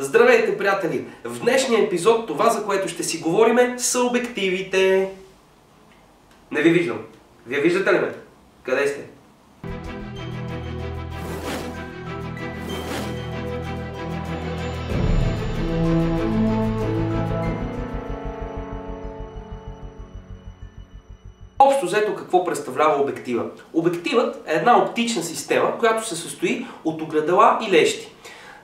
Здравейте, приятели! В днешния епизод това, за което ще си говорим, са обективите. Не ви виждам. Вие виждате ли ме? Къде сте? Общо взето какво представлява обектива? Обективът е една оптична система, която се състои от огледала и лещи.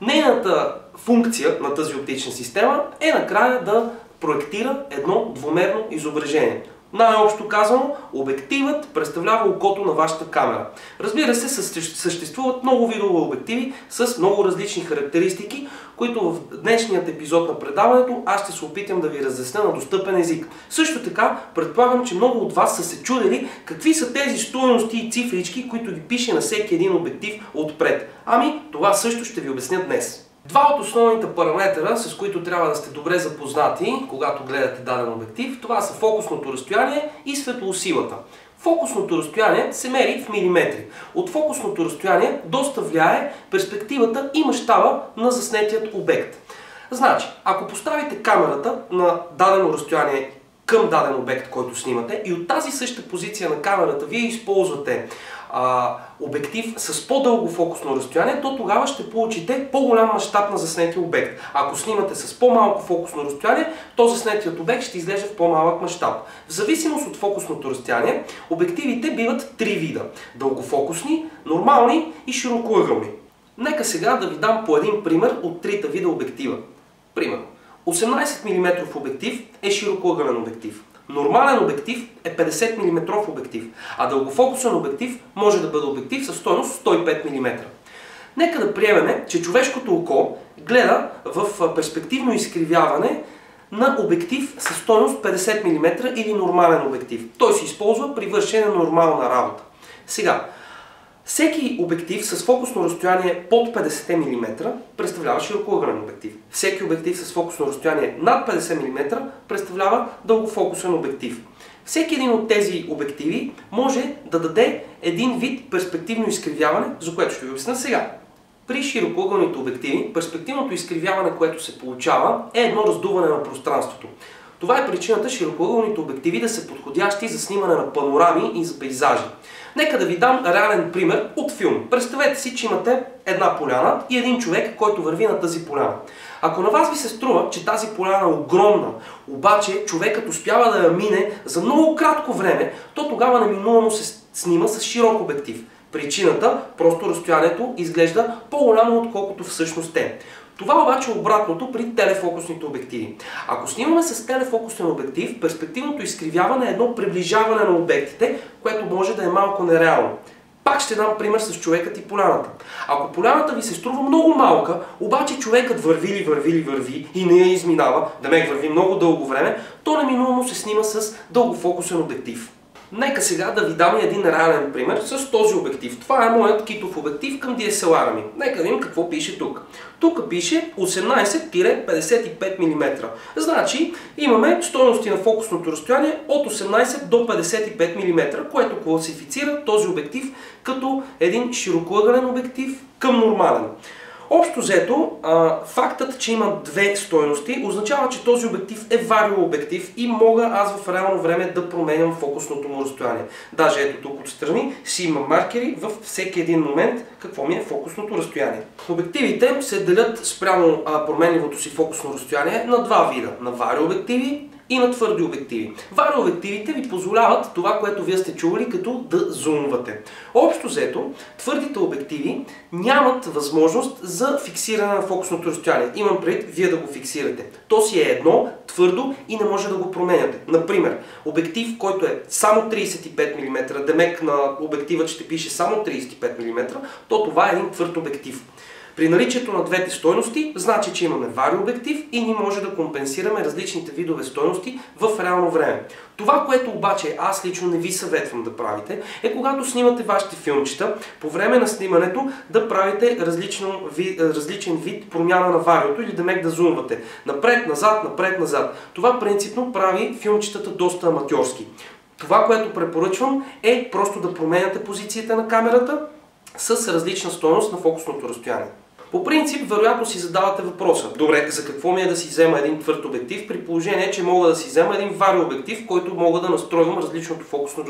Нейната функция на тази оптична система е накрая да проектира едно двумерно изображение. Най-общо казано, обективът представлява окото на вашата камера. Разбира се, съществуват много видове обективи с много различни характеристики, които в днешният епизод на предаването аз ще се опитам да ви разясня на достъпен език. Също така, предполагам, че много от вас са се чудели какви са тези стойности и цифрички, които ги пише на всеки един обектив отпред. Ами, това също ще ви обясня днес. Два от основните параметъра, с които трябва да сте добре запознати, когато гледате даден обектив, това са фокусното разстояние и светлосилата. Фокусното разстояние се мери в милиметри. От фокусното разстояние доста влияе перспективата и мащаба на заснетият обект. Значи, ако поставите камерата на дадено разстояние към даден обект, който снимате, и от тази същата позиция на камерата вие използвате обектив с по-дълго фокусно разстояние, то тогава ще получите по-голям мащаб на заснетия обект. Ако снимате с по-малко фокусно разстояние, то заснетият обект ще изглежда в по-малък мащаб. В зависимост от фокусното разстояние, обективите биват три вида: дългофокусни, нормални и широкоъгълни. Нека сега да ви дам по един пример от трите вида обектива. Примерно, 18 мм обектив е широкоъгълен обектив. Нормален обектив е 50 мм обектив, а дългофокусен обектив може да бъде обектив със стойност 105 мм. Нека да приемем, че човешкото око гледа в перспективно изкривяване на обектив със стойност 50 мм или нормален обектив. Той се използва при вършене на нормална работа. Сега, всеки обектив с фокусно разстояние под 50 мм представлява широкоъгълен обектив. Всеки обектив с фокусно разстояние над 50 мм представлява дългофокусен обектив. Всеки един от тези обективи може да даде един вид перспективно изкривяване, за което ще ви обясня сега. При широкоъгълните обективи перспективното изкривяване, което се получава, е едно раздуване на пространството. Това е причината широкоъгълните обективи да са подходящи за снимане на панорами и за пейзажи. Нека да ви дам реален пример от филм. Представете си, че имате една поляна и един човек, който върви на тази поляна. Ако на вас ви се струва, че тази поляна е огромна, обаче човекът успява да я мине за много кратко време, то тогава неминуемо се снима с широк обектив. Причината, просто разстоянието изглежда по-голямо, отколкото всъщност е. Това обаче е обратното при телефокусните обективи. Ако снимаме с телефокусен обектив, перспективното изкривяване е едно приближаване на обектите, което може да е малко нереално. Пак ще дам пример с човекът и поляната. Ако поляната ви се струва много малка, обаче човекът върви и не я изминава, демек върви много дълго време, то неминуемо се снима с дългофокусен обектив. Нека сега да ви дам един реален пример с този обектив. Това е моят китов обектив към DSLR-а ми. Нека да видим какво пише тук. Тук пише 18-55 мм. Значи имаме стойности на фокусното разстояние от 18 до 55 мм, което класифицира този обектив като един широкоъгълен обектив към нормален. Общо взето, фактът, че има две стойности, означава, че този обектив е вариообектив и мога аз в реално време да променям фокусното му разстояние. Даже ето тук отстрани си има маркери във всеки един момент какво ми е фокусното разстояние. Обективите се делят спрямо променливото си фокусно разстояние на два вида: на вариообективи и на твърди обективи. Вариообективите ви позволяват това, което вие сте чували, като да зумвате. Общо взето, твърдите обективи нямат възможност за фиксиране на фокусното разстояние. Имам предвид вие да го фиксирате. То си е едно, твърдо и не може да го променяте. Например, обектив, който е само 35 мм, демек на обектива ще пише само 35 мм, то това е един твърд обектив. При наличието на двете стойности, значи, че имаме вариообектив и ние може да компенсираме различните видове стойности в реално време. Това, което обаче аз лично не ви съветвам да правите, е когато снимате вашите филмчета, по време на снимането да правите различен вид промяна на вариото или демек да зумвате. Напред, назад. Това принципно прави филмчетата доста аматьорски. Това, което препоръчвам, е просто да променяте позицията на камерата с различна стойност на фокусното разстояние. По принцип, вероятно си задавате въпроса: добре, за какво ми е да си взема един твърд обектив, при положение, че мога да си взема един вариообектив, който мога да настройвам различното фокусно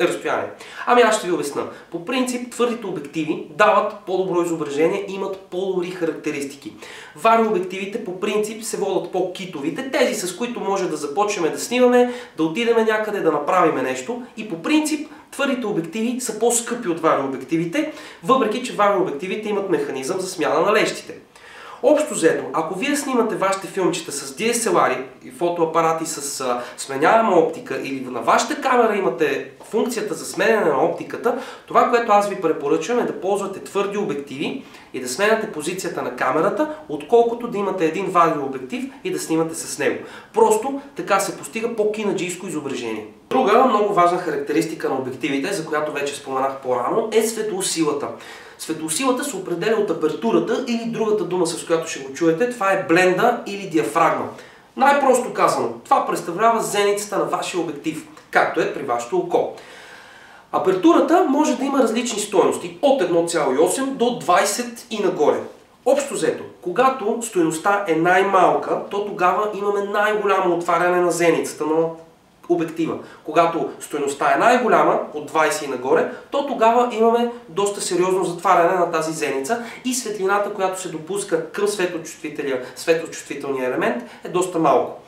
разстояние? Ами аз ще ви обясна. По принцип, твърдите обективи дават по-добро изображение и имат по-добри характеристики. Вариообективите по принцип се водят по-китовите, тези с които може да започнем да снимаме, да отидем някъде, да направим нещо, и по принцип твърдите обективи са по-скъпи от вариообективите, въпреки че вариообективите имат механизъм за смяна на лещите. Общо взето, ако вие снимате вашите филмчета с DSLR и фотоапарати с сменяема оптика, или на вашата камера имате функцията за сменяне на оптиката, това, което аз ви препоръчвам, е да ползвате твърди обективи и да сменяте позицията на камерата, отколкото да имате един вариообектив и да снимате с него. Просто така се постига по-кинаджийско изображение. Друга много важна характеристика на обективите, за която вече споменах по-рано, е светлосилата. Светлосилата се определя от апертурата, или другата дума, с която ще го чуете, това е бленда или диафрагма. Най-просто казано, това представлява зеницата на вашия обектив, както е при вашето око. Апертурата може да има различни стойности, от 1,8 до 20 и нагоре. Общо взето, когато стойността е най-малка, то тогава имаме най-голямо отваряне на зеницата на обектива. Когато стойността е най-голяма, от 20 и нагоре, то тогава имаме доста сериозно затваряне на тази зеница и светлината, която се допуска към светлочувствителния елемент, е доста малко.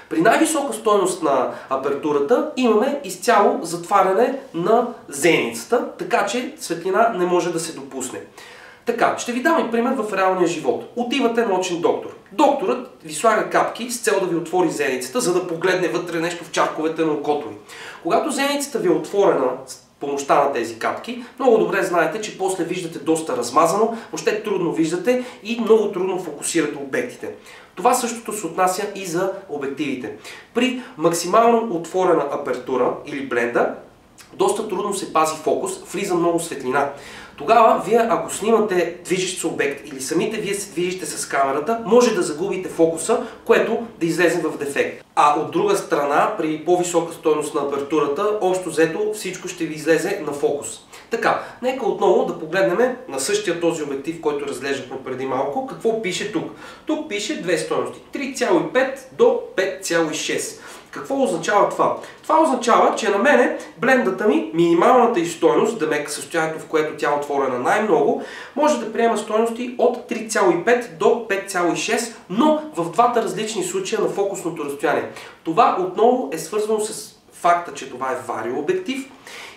При най-висока стойност на апертурата имаме изцяло затваряне на зеницата, така че светлина не може да се допусне. Така, ще ви дам и пример в реалния живот. Отивате на очен доктор. Докторът ви слага капки с цел да ви отвори зеницата, за да погледне вътре нещо в чарковете на окото ви. Когато зеницата ви е отворена с помощта на тези капки, много добре знаете, че после виждате доста размазано, въобще трудно виждате и много трудно фокусирате обектите. Това същото се отнася и за обективите. При максимално отворена апертура или бленда, доста трудно се пази фокус, влиза много светлина. Тогава, вие ако снимате движещ се обект или самите вие се движите с камерата, може да загубите фокуса, което да излезе в дефект. А от друга страна, при по-висока стойност на апертурата, общо взето всичко ще ви излезе на фокус. Така, нека отново да погледнем на същия този обектив, който разглеждахме преди малко, какво пише тук. Тук пише две стойности, 3,5 до 5,6. Какво означава това? Това означава, че на мене блендата ми, минималната й стойност, демек състоянието, в което тя е отворена най-много, може да приема стойности от 3,5 до 5,6, но в двата различни случая на фокусното разстояние. Това отново е свързано с факта, че това е вариообектив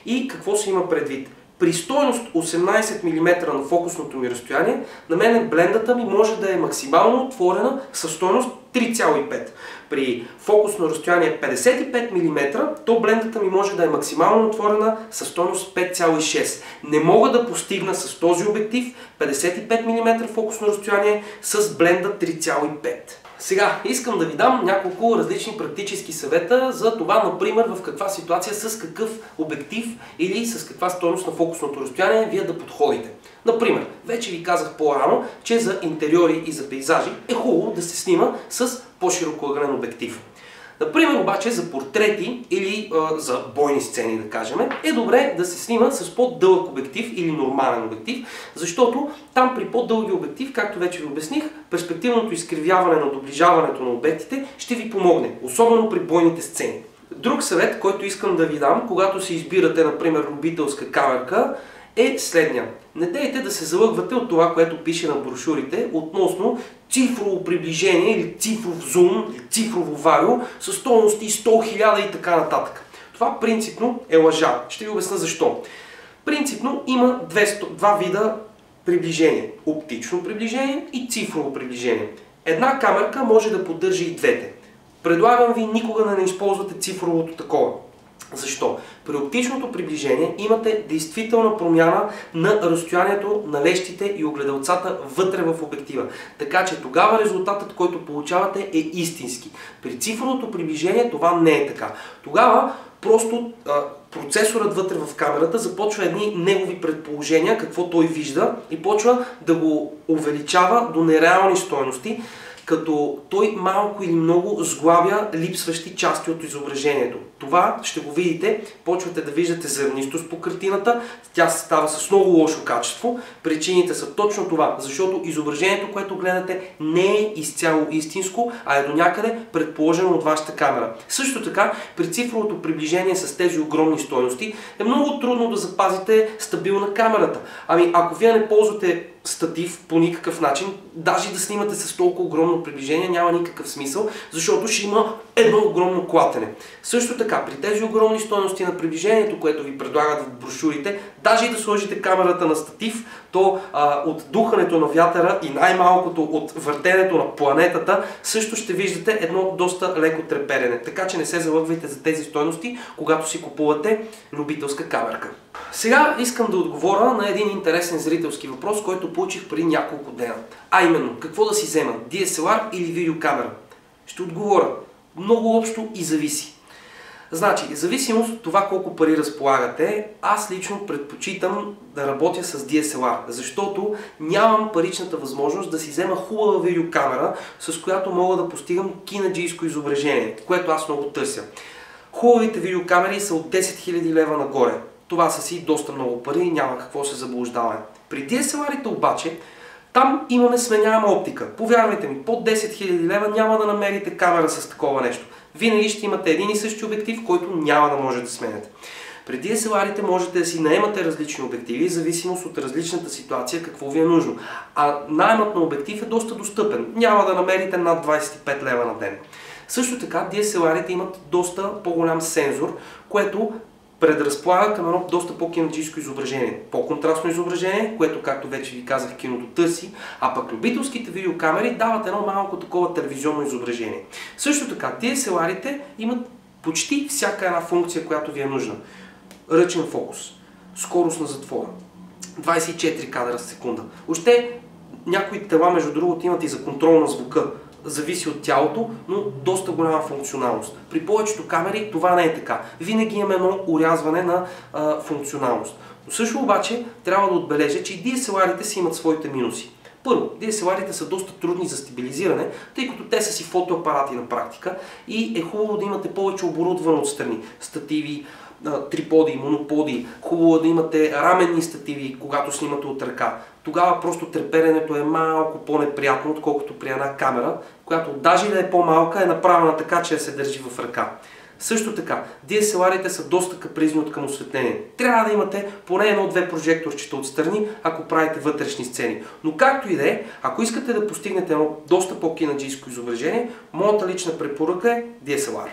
и какво се има предвид. При стойност 18 мм на фокусното ми разстояние, на мен блендата ми може да е максимално отворена със стойност 3,5. При фокусно разстояние 55 мм, то блендата ми може да е максимално отворена със стойност 5,6. Не мога да постигна с този обектив 55 мм фокусно разстояние с бленда 3,5. Сега искам да ви дам няколко различни практически съвета за това, например, в каква ситуация, с какъв обектив или с каква стойност на фокусното разстояние вие да подходите. Например, вече ви казах по-рано, че за интериори и за пейзажи е хубаво да се снима с по-широкоъгълен обектив. Например, обаче за портрети или за бойни сцени, да кажем, е добре да се снима с по-дълъг обектив или нормален обектив, защото там при по-дълги обектив, както вече ви обясних, перспективното изкривяване на доближаването на обектите ще ви помогне, особено при бойните сцени. Друг съвет, който искам да ви дам, когато си избирате, например, любителска камерка, е следния. Не дейте да се залъгвате от това, което пише на брошурите относно цифрово приближение или цифров зум, или цифрово варио с стойности 100 000 и така нататък. Това принципно е лъжа. Ще ви обясня защо. Принципно има два вида приближение. Оптично приближение и цифрово приближение. Една камерка може да поддържа и двете. Предлагам ви никога да не използвате цифровото такова. Защо? При оптичното приближение имате действителна промяна на разстоянието на лещите и огледалцата вътре в обектива. Така че тогава резултатът, който получавате, е истински. При цифровото приближение това не е така. Тогава просто процесорът вътре в камерата започва едни негови предположения, какво той вижда, и почва да го увеличава до нереални стойности. като той малко или много сглабя липсващи части от изображението. Това ще го видите, почвате да виждате зърнистост по картината, тя става с много лошо качество. Причините са точно това, защото изображението, което гледате, не е изцяло истинско, а е до някъде предположено от вашата камера. Също така, при цифровото приближение с тези огромни стойности е много трудно да запазите стабилна камерата. Ами ако вие не ползвате статив по никакъв начин, даже да снимате с толкова огромно приближение няма никакъв смисъл, защото ще има едно огромно клатене. Също така, при тези огромни стойности на приближението, което ви предлагат в брошурите, даже и да сложите камерата на статив, то от духането на вятъра и най-малкото от въртенето на планетата също ще виждате едно доста леко треперене. Така че не се залъгвайте за тези стойности, когато си купувате любителска камерка. Сега искам да отговоря на един интересен зрителски въпрос, който получих преди няколко дена. А именно, какво да си взема? DSLR или видеокамера? Ще отговоря. Много общо и зависи. Значи, зависимост от това колко пари разполагате, аз лично предпочитам да работя с DSLR, защото нямам паричната възможност да си взема хубава видеокамера, с която мога да постигам кинаджийско изображение, което аз много търся. Хубавите видеокамери са от 10 000 лева нагоре. Това са си доста много пари, няма какво се заблуждаваме. При DSLR-ите обаче, там имаме сменяема оптика. Повярвайте ми, под 10 000 лева няма да намерите камера с такова нещо. Винаги ще имате един и същи обектив, който няма да може да сменяте. При DSLR-ите можете да си наемате различни обективи, в зависимост от различната ситуация, какво ви е нужно. А наемът на обектив е доста достъпен. Няма да намерите над 25 лева на ден. Също така, DSLR-ите имат доста по-голям сензор, което предразполага към едно доста по-кинаджийско изображение. По-контрастно изображение, което, както вече ви казах, киното търси, а пък любителските видеокамери дават едно малко такова телевизионно изображение. Също така, DSLR-ите имат почти всяка една функция, която ви е нужна. Ръчен фокус, скорост на затвора, 24 кадра в секунда. Още някои тела, между другото, имат и за контрол на звука. Зависи от тялото, но доста голяма функционалност. При повечето камери това не е така. Винаги имаме едно урязване на функционалност. Но също обаче трябва да отбележа, че и DSLR-ите си имат своите минуси. Първо, DSLR-ите са доста трудни за стабилизиране, тъй като те са си фотоапарати на практика и е хубаво да имате повече оборудване отстрани. Стативи, триподи, моноподи, хубаво да имате раменни стативи, когато снимате от ръка. Тогава просто треперенето е малко по-неприятно, отколкото при една камера, която даже да е по-малка, е направена така, че да се държи в ръка. Също така, DSLR-ите са доста капризни от към осветление. Трябва да имате поне едно-две прожекторчета отстрани, ако правите вътрешни сцени. Но както и да е, ако искате да постигнете едно доста по-кинаджийско изображение, моята лична препоръка е DSLR.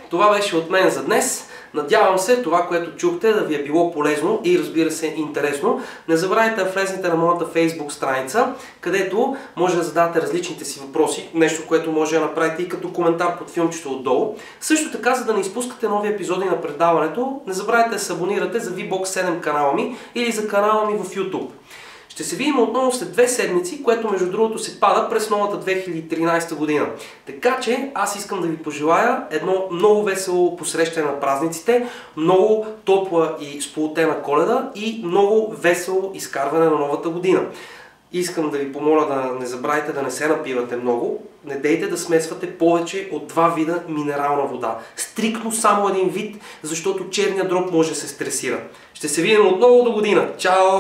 Това беше от мен за днес. Надявам се това, което чухте, да ви е било полезно и, разбира се, интересно. Не забравяйте да влезете на моята Facebook страница, където може да зададете различните си въпроси, нещо, което може да направите и като коментар под филмчето отдолу. Също така, за да не изпускате нови епизоди на предаването, не забравяйте да се абонирате за VBOX 7 канала ми или за канала ми в YouTube. Ще се видим отново след 2 седмици, което между другото се пада през новата 2013 година. Така че аз искам да ви пожелая едно много весело посрещане на празниците, много топла и сполутена Коледа и много весело изкарване на новата година. Искам да ви помоля да не забравяйте да не се напивате много, не дейте да смесвате повече от 2 вида минерална вода. Стриктно само един вид, защото черният дроб може да се стресира. Ще се видим отново до година. Чао!